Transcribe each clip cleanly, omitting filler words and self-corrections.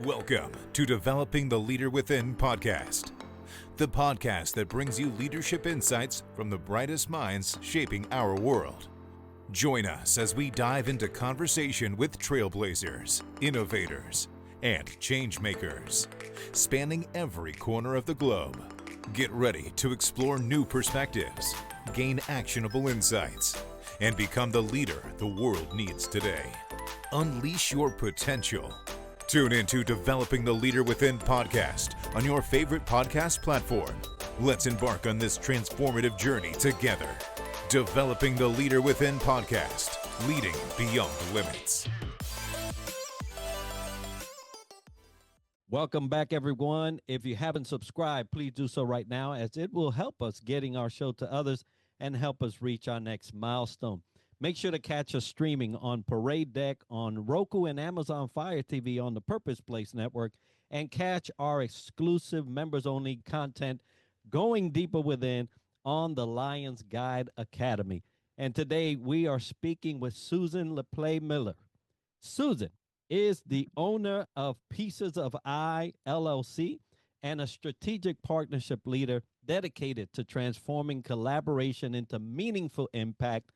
Welcome to Developing the Leader Within podcast, the podcast that brings you leadership insights from the brightest minds shaping our world. Join us as we dive into conversation with trailblazers, innovators, and change makers, spanning every corner of the globe. Get ready to explore new perspectives, gain actionable insights, and become the leader the world needs today. Unleash your potential. Tune into Developing the Leader Within podcast on your favorite podcast platform. Let's embark on this transformative journey together. Developing the Leader Within podcast, leading beyond limits. Welcome back, everyone. If you haven't subscribed, please do so right now, as it will help us getting our show to others and help us reach our next milestone. Make sure to catch us streaming on Parade Deck, on Roku and Amazon Fire TV, on the Purpose Place Network, and catch our exclusive members-only content, Going Deeper Within, on the Lions Guide Academy. And today we are speaking with Susan LePlae Miller. Susan is the owner of Pieces of I, LLC, and a strategic partnership leader dedicated to transforming collaboration into meaningful impact.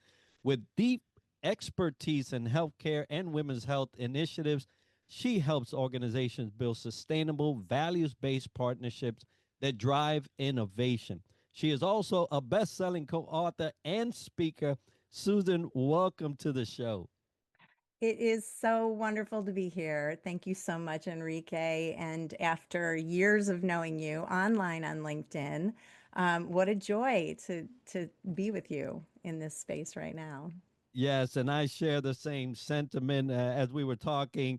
With deep expertise in healthcare and women's health initiatives, she helps organizations build sustainable, values-based partnerships that drive innovation. She is also a best-selling co-author and speaker. Susan, welcome to the show. It is so wonderful to be here. Thank you so much, Enrique. And after years of knowing you online on LinkedIn, what a joy to be with you in this space right now. Yes, and I share the same sentiment as we were talking.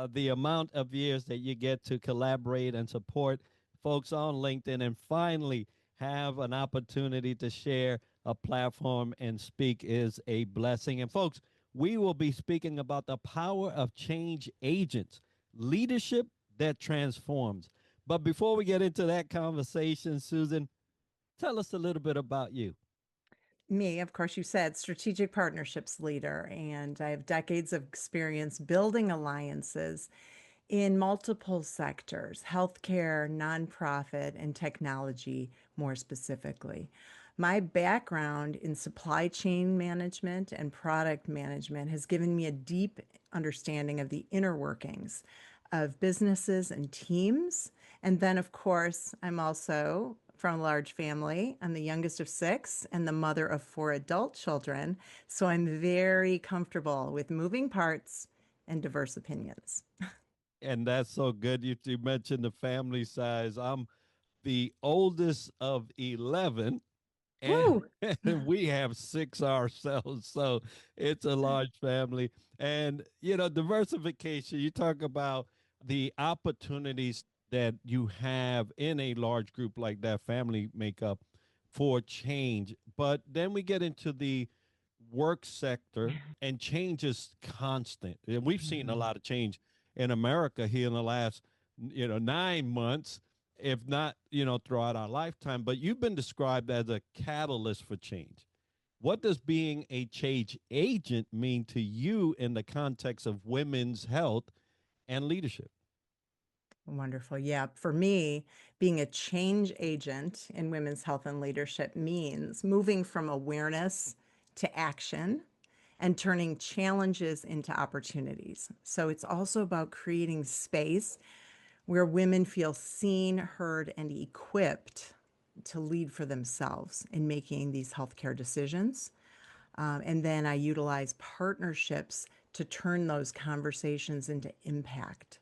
The amount of years that you get to collaborate and support folks on LinkedIn and finally have an opportunity to share a platform and speak is a blessing. And folks, we will be speaking about the power of change agents, leadership that transforms. But before we get into that conversation, Susan, tell us a little bit about you. Me, of course, you said strategic partnerships leader, and I have decades of experience building alliances in multiple sectors, healthcare, nonprofit, and technology more specifically. My background in supply chain management and product management has given me a deep understanding of the inner workings of businesses and teams. And then, of course, I'm also from a large family. I'm the youngest of 6 and the mother of 4 adult children. So I'm very comfortable with moving parts and diverse opinions. And that's so good. You mentioned the family size. I'm the oldest of 11, and Woo! we have 6 ourselves. So it's a large family. And, diversification, you talk about the opportunities that you have in a large group like that, family makeup, for change. But then we get into the work sector, and change is constant. And we've seen a lot of change in America here in the last, 9 months, if not, throughout our lifetime. But you've been described as a catalyst for change. What does being a change agent mean to you in the context of women's health and leadership? Wonderful. Yeah. For me, being a change agent in women's health and leadership means moving from awareness to action and turning challenges into opportunities. So it's also about creating space where women feel seen, heard, and equipped to lead for themselves in making these healthcare decisions. And then I utilize partnerships to turn those conversations into impact.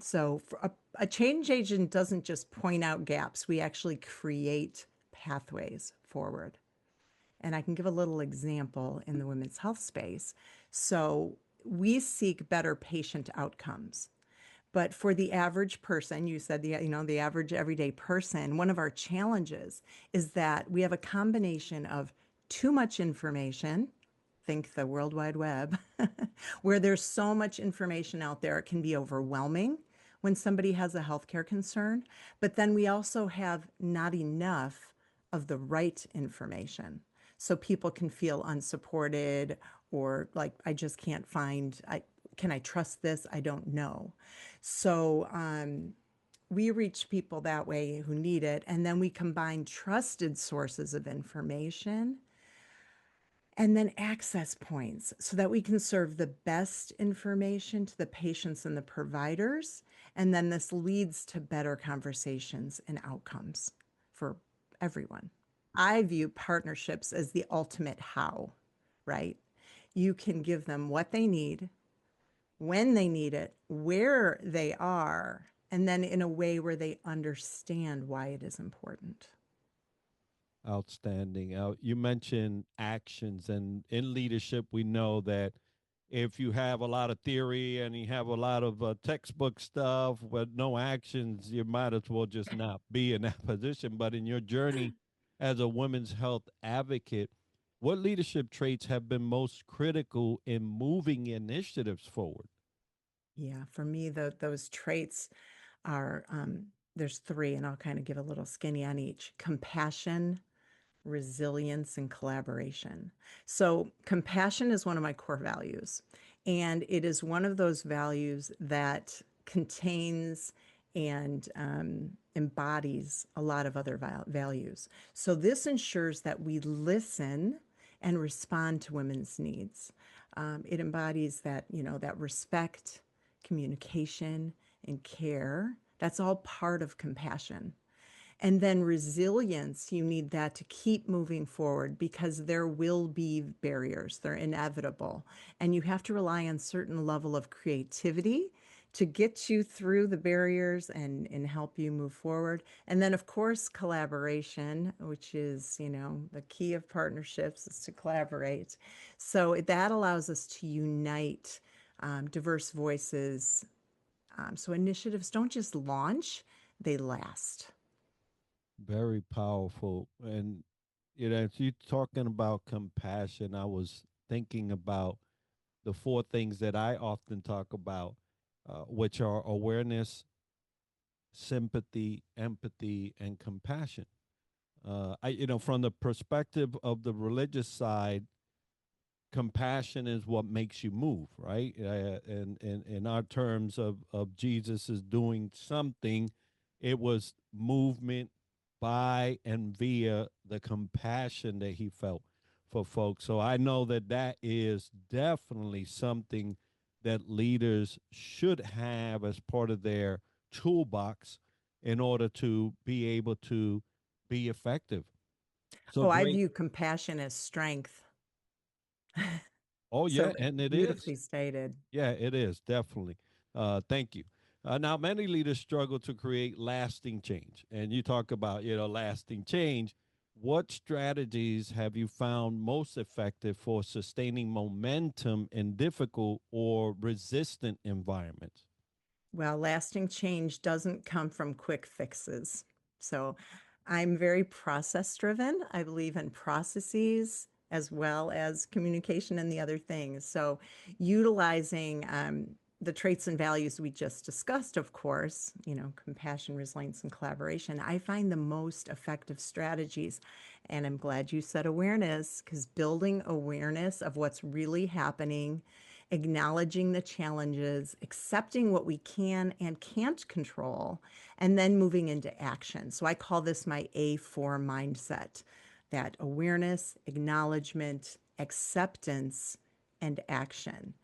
So a change agent doesn't just point out gaps. We actually create pathways forward. And I can give a little example in the women's health space. So we seek better patient outcomes. But for the average person, you said the average everyday person, one of our challenges is that we have a combination of too much information, think the World Wide Web, where there's so much information out there, it can be overwhelming when somebody has a healthcare concern. But then we also have not enough of the right information. So people can feel unsupported or like, I just can't find, can I trust this? I don't know. So we reach people that way who need it. And then we combine trusted sources of information and then access points so that we can serve the best information to the patients and the providers. And then this leads to better conversations and outcomes for everyone. I view partnerships as the ultimate how, right? You can give them what they need, when they need it, where they are, and then in a way where they understand why it is important. Outstanding. You mentioned actions, and in leadership, we know that if you have a lot of theory and you have a lot of textbook stuff but no actions, you might as well just not be in that position. But in your journey as a women's health advocate, what leadership traits have been most critical in moving initiatives forward? Yeah, for me, those traits are there's three, and I'll kind of give a little skinny on each: compassion, resilience, and collaboration. So, compassion is one of my core values, and it is one of those values that contains and embodies a lot of other values. So, this ensures that we listen and respond to women's needs. It embodies that, that respect, communication, and care. That's all part of compassion. And then resilience, you need that to keep moving forward because there will be barriers, they're inevitable. And you have to rely on certain level of creativity to get you through the barriers and help you move forward. And then, of course, collaboration, which is, the key of partnerships is to collaborate. So that allows us to unite diverse voices. So initiatives don't just launch, they last. Very powerful. And, as you talking about compassion, I was thinking about the four things that I often talk about, which are awareness, sympathy, empathy, and compassion. From the perspective of the religious side, compassion is what makes you move, right? And in our terms of Jesus is doing something, it was movement by and via the compassion that he felt for folks. So I know that that is definitely something that leaders should have as part of their toolbox in order to be able to be effective. So Oh, I great. view compassion as strength. Oh So yeah, and it is. beautifully stated. Yeah, it is definitely. Thank you. Now, many leaders struggle to create lasting change, and you talk about lasting change. What strategies have you found most effective for sustaining momentum in difficult or resistant environments? Well, lasting change doesn't come from quick fixes. So I'm very process driven. I believe in processes as well as communication and the other things. So utilizing the traits and values we just discussed, of course, compassion, resilience, and collaboration, I find the most effective strategies. And I'm glad you said awareness, because building awareness of what's really happening, acknowledging the challenges, accepting what we can and can't control, and then moving into action. So I call this my A4 mindset: that awareness, acknowledgement, acceptance, and action.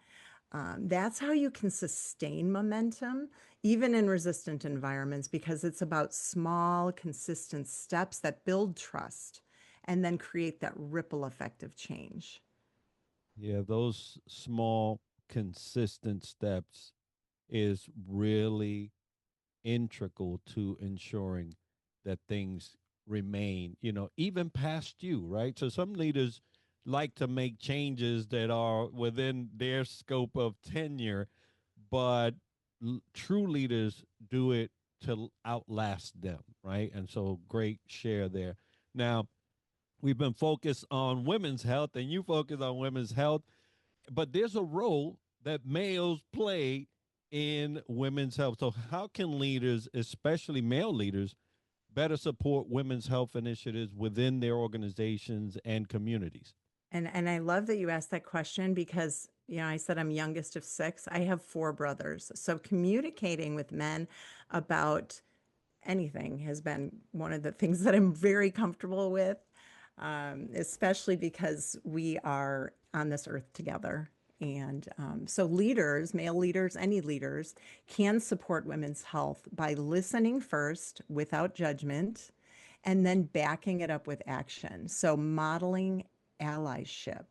That's how you can sustain momentum, even in resistant environments, because it's about small, consistent steps that build trust and then create that ripple effect of change. Yeah, those small, consistent steps is really integral to ensuring that things remain, even past you, right? So some leaders like to make changes that are within their scope of tenure, but true leaders do it to outlast them, right? And so great share there. Now, we've been focused on women's health and you focus on women's health, but there's a role that males play in women's health. So, how can leaders, especially male leaders, better support women's health initiatives within their organizations and communities? And I love that you asked that question, because I said I'm youngest of six. I have four brothers. So communicating with men about anything has been one of the things that I'm very comfortable with, especially because we are on this earth together. And so, leaders, male leaders, any leaders, can support women's health by listening first without judgment and then backing it up with action. So, modeling allyship.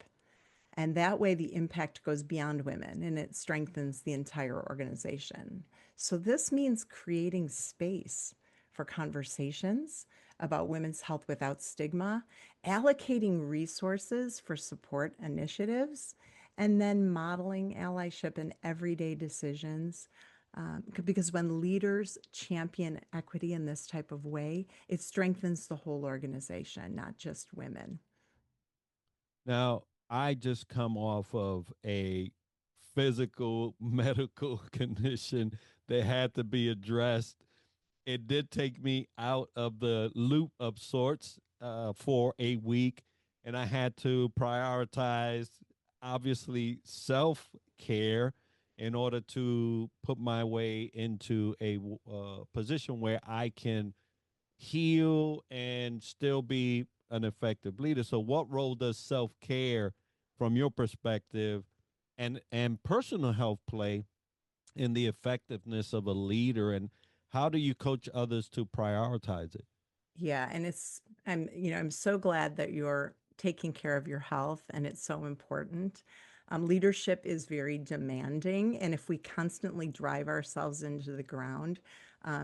And that way, the impact goes beyond women and it strengthens the entire organization. So, this means creating space for conversations about women's health without stigma, allocating resources for support initiatives, and then modeling allyship in everyday decisions. Because when leaders champion equity in this type of way, it strengthens the whole organization, not just women. Now, I just come off of a physical medical condition that had to be addressed. It did take me out of the loop of sorts for a week, and I had to prioritize, obviously, self care in order to put my way into a position where I can heal and still be an effective leader. So, what role does self care, from your perspective, and personal health play in the effectiveness of a leader, and how do you coach others to prioritize it? Yeah, and I'm so glad that you're taking care of your health, and it's so important. Leadership is very demanding, and if we constantly drive ourselves into the ground,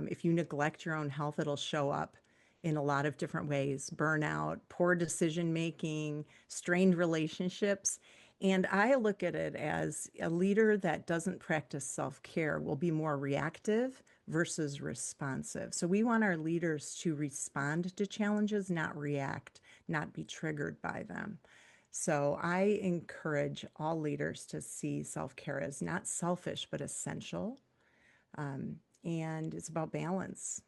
if you neglect your own health, it'll show up in a lot of different ways: burnout, poor decision making, strained relationships. And I look at it as a leader that doesn't practice self care will be more reactive versus responsive. So we want our leaders to respond to challenges, not react, not be triggered by them. So I encourage all leaders to see self care as not selfish, but essential. And it's about balance,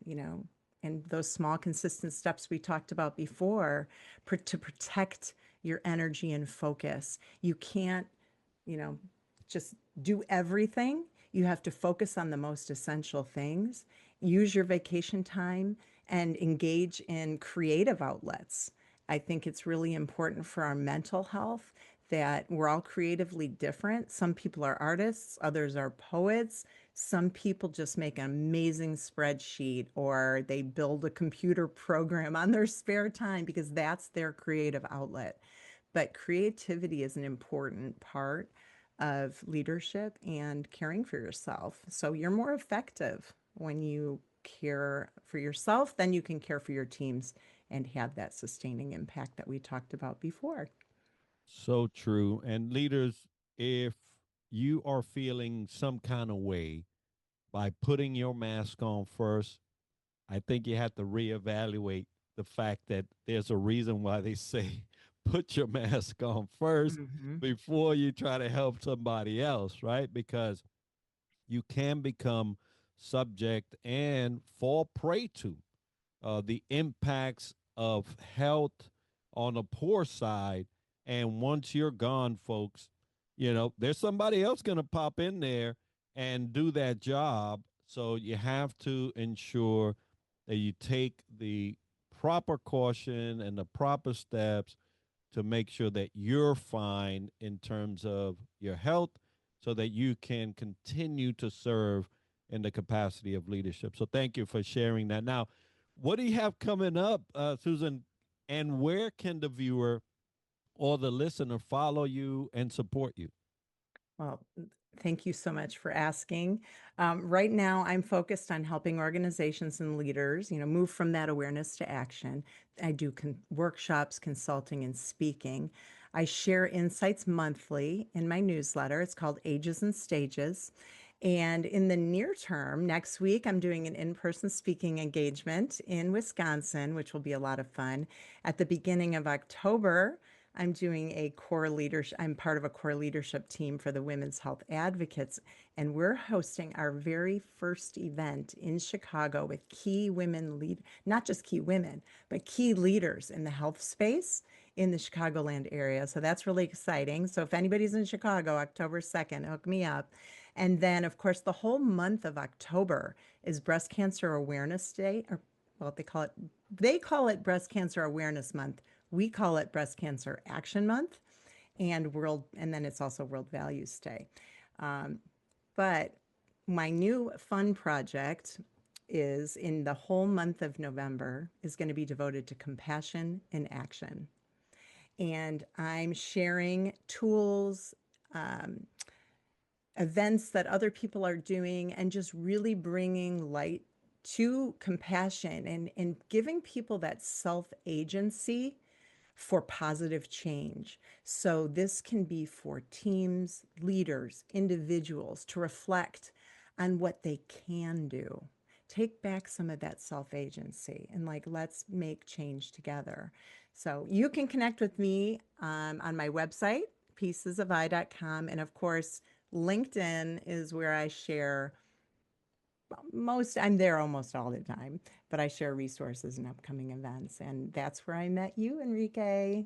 and those small, consistent steps we talked about before to protect your energy and focus. You can't, you know, just do everything. You have to focus on the most essential things, use your vacation time, and engage in creative outlets. I think it's really important for our mental health that we're all creatively different. Some people are artists, others are poets. Some people just make an amazing spreadsheet or they build a computer program on their spare time because that's their creative outlet. But creativity is an important part of leadership and caring for yourself. So you're more effective when you care for yourself, then you can care for your teams and have that sustaining impact that we talked about before. So true. And leaders, if you are feeling some kind of way by putting your mask on first, I think you have to reevaluate the fact that there's a reason why they say put your mask on first Mhm. before you try to help somebody else, right? Because you can become subject and fall prey to the impacts of health on the poor side. And once you're gone, folks, there's somebody else going to pop in there and do that job. So you have to ensure that you take the proper caution and the proper steps to make sure that you're fine in terms of your health so that you can continue to serve in the capacity of leadership. So thank you for sharing that. Now, what do you have coming up, Susan? And where can the viewer or the listener follow you and support you? Well, thank you so much for asking. Right now, I'm focused on helping organizations and leaders, move from that awareness to action. I do workshops, consulting, and speaking. I share insights monthly in my newsletter. It's called Ages and Stages. And in the near term, next week, I'm doing an in person speaking engagement in Wisconsin, which will be a lot of fun. At the beginning of October, I'm part of a core leadership team for the Women's Health Advocates, and we're hosting our very first event in Chicago with key women not just key women, but key leaders in the health space. in the Chicagoland area. So that's really exciting. So if anybody's in Chicago, October 2nd, hook me up. And then, of course, the whole month of October is Breast Cancer Awareness Day, or well, they call it Breast Cancer Awareness Month. We call it Breast Cancer Action Month, and then it's also World Values Day. Um, but my new fun project is in the whole month of November is going to be devoted to compassion in action. And I'm sharing tools, um, events that other people are doing, and just really bringing light to compassion and giving people that self agency for positive change. So this can be for teams, leaders, individuals to reflect on what they can do. Take back some of that self agency and let's make change together. So you can connect with me on my website, piecesofI.com. And of course, LinkedIn is where I share I'm there almost all the time, but I share resources and upcoming events. And that's where I met you, Enrique.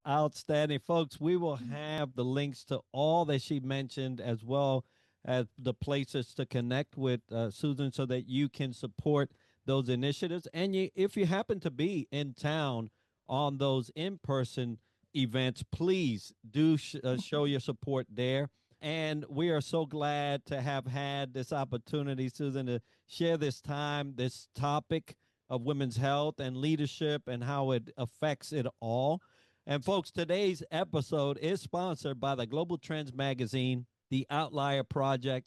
Outstanding, folks. We will have the links to all that she mentioned, as well as the places to connect with Susan, so that you can support those initiatives. And if you happen to be in town on those in-person events, please do show your support there. And we are so glad to have had this opportunity, Susan, to share this time, this topic of women's health and leadership and how it affects it all. And folks, today's episode is sponsored by the Global Trends Magazine, the Outlier Project,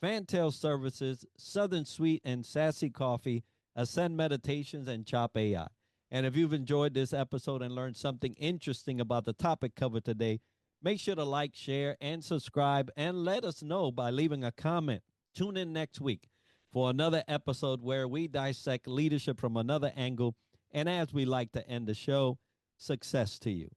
Fantail Services, Southern Sweet and Sassy Coffee, Ascend Meditations, and Chop AI. And if you've enjoyed this episode and learned something interesting about the topic covered today, make sure to like, share, and subscribe, and let us know by leaving a comment. Tune in next week for another episode where we dissect leadership from another angle. And as we like to end the show, success to you.